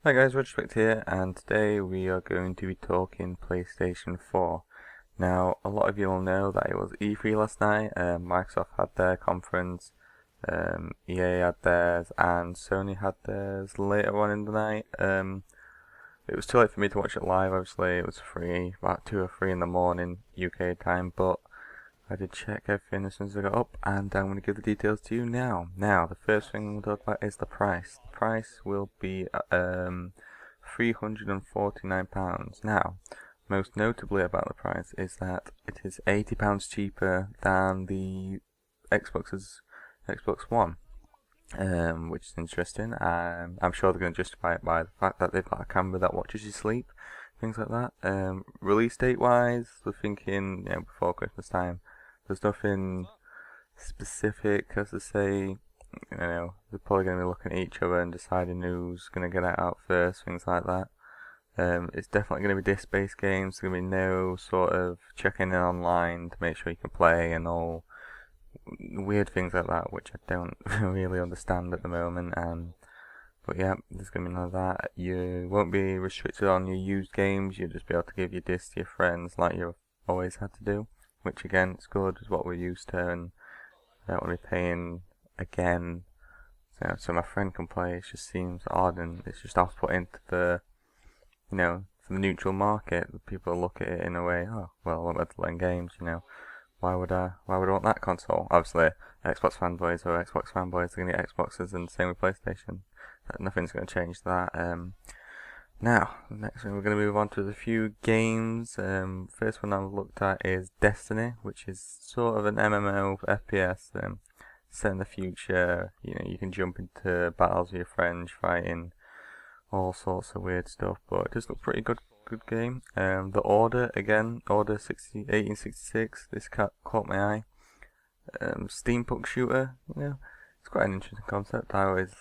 Hi guys, Retrospect here, and today we are going to be talking PlayStation 4. Now, a lot of you will know that it was E3 last night. Microsoft had their conference, EA had theirs, and Sony had theirs later on in the night. It was too late for me to watch it live, obviously. It was free, about 2 or 3 in the morning UK time, but I did check everything as soon as I got up, and I'm going to give the details to you now. Now, the first thing we'll talk about is the price. The price will be £349. Now, most notably about the price is that it is £80 cheaper than the Xbox One, which is interesting. I'm sure they're going to justify it by the fact that they've got a camera that watches you sleep, things like that. Release date wise, we're thinking before Christmas time. There's nothing specific, as to say. They're probably going to be looking at each other and deciding who's going to get it out first, things like that. It's definitely going to be disc-based games. There's going to be no sort of checking in online to make sure you can play and all weird things like that, which I don't really understand at the moment. But yeah, there's going to be none of that. You won't be restricted on your used games. You'll just be able to give your discs to your friends like you've always had to do. Which again, it's good, is what we're used to, and I don't want to be paying again. So my friend can play. It just seems odd, and it's just off-putting to the, for the neutral market. People look at it in a way, oh, well, I'm about to learn games, Why would I want that console? Obviously, Xbox fanboys are Xbox fanboys. They're gonna get Xboxes, and the same with PlayStation. Nothing's gonna change that. Now, next thing we're going to move on to a few games. First one I've looked at is Destiny, which is sort of an MMO FPS set in the future. You can jump into battles with your friends, fighting all sorts of weird stuff, but it does look pretty good game. The Order, again, Order 1866, this caught my eye. Steampunk shooter, it's quite an interesting concept. I always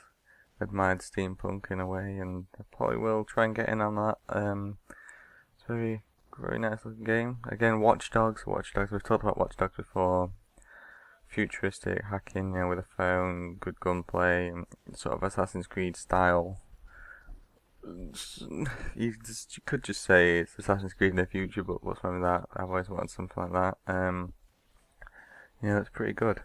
admired steampunk in a way, and I probably will try and get in on that. It's a very nice looking game. Again, Watch Dogs, we've talked about Watch Dogs before. Futuristic hacking, with a phone, good gunplay, and sort of Assassin's Creed style. You could just say it's Assassin's Creed in the future, but what's wrong with that? I've always wanted something like that. It's pretty good.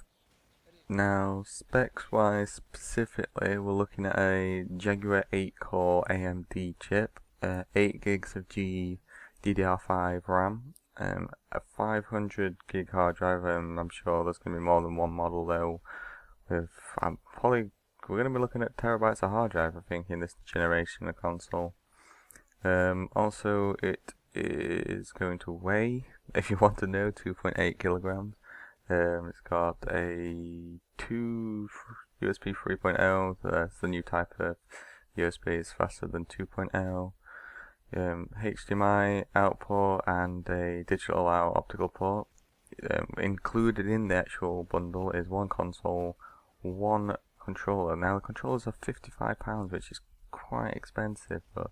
Now, specs-wise, specifically, we're looking at a Jaguar 8-core AMD chip, 8 gigs of DDR5 RAM, a 500 gig hard drive. I'm sure there's going to be more than one model though. We're going to be looking at terabytes of hard drive, I think, in this generation of console. Also, it is going to weigh, if you want to know, 2.8 kilograms. It's got a USB 3.0, that's the new type of USB, is faster than 2.0, HDMI output and a digital out optical port. Included in the actual bundle is one console, one controller. Now the controllers are £55, which is quite expensive, but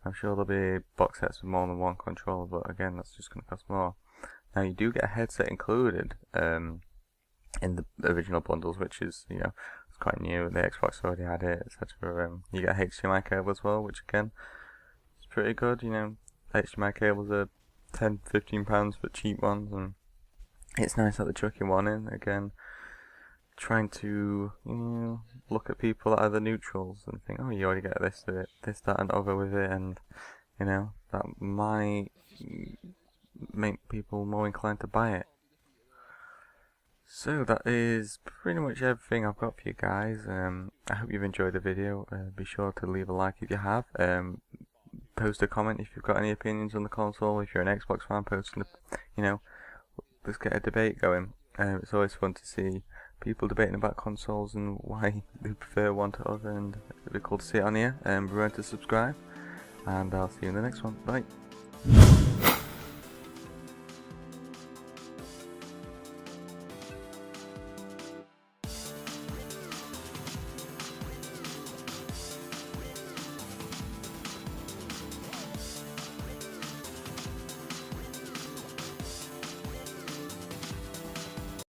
I'm sure there'll be box sets with more than one controller, but again, that's just going to cost more. Now you do get a headset included in the original bundles, which is it's quite new. The Xbox already had it, etc. You get a HDMI cable as well, which again is pretty good. HDMI cables are £10-15 for cheap ones, and it's nice that they're chucking one in again. Trying to look at people that are the neutrals and think, oh, you already get this, that, and other with it, and that might make people more inclined to buy it. So that is pretty much everything I've got for you guys. I hope you've enjoyed the video. Be sure to leave a like if you have. Post a comment if you've got any opinions on the console. If you're an Xbox fan, let's get a debate going. It's always fun to see people debating about consoles and why they prefer one to other, and it'd be cool to see it on here. Remember to subscribe, and I'll see you in the next one. Bye.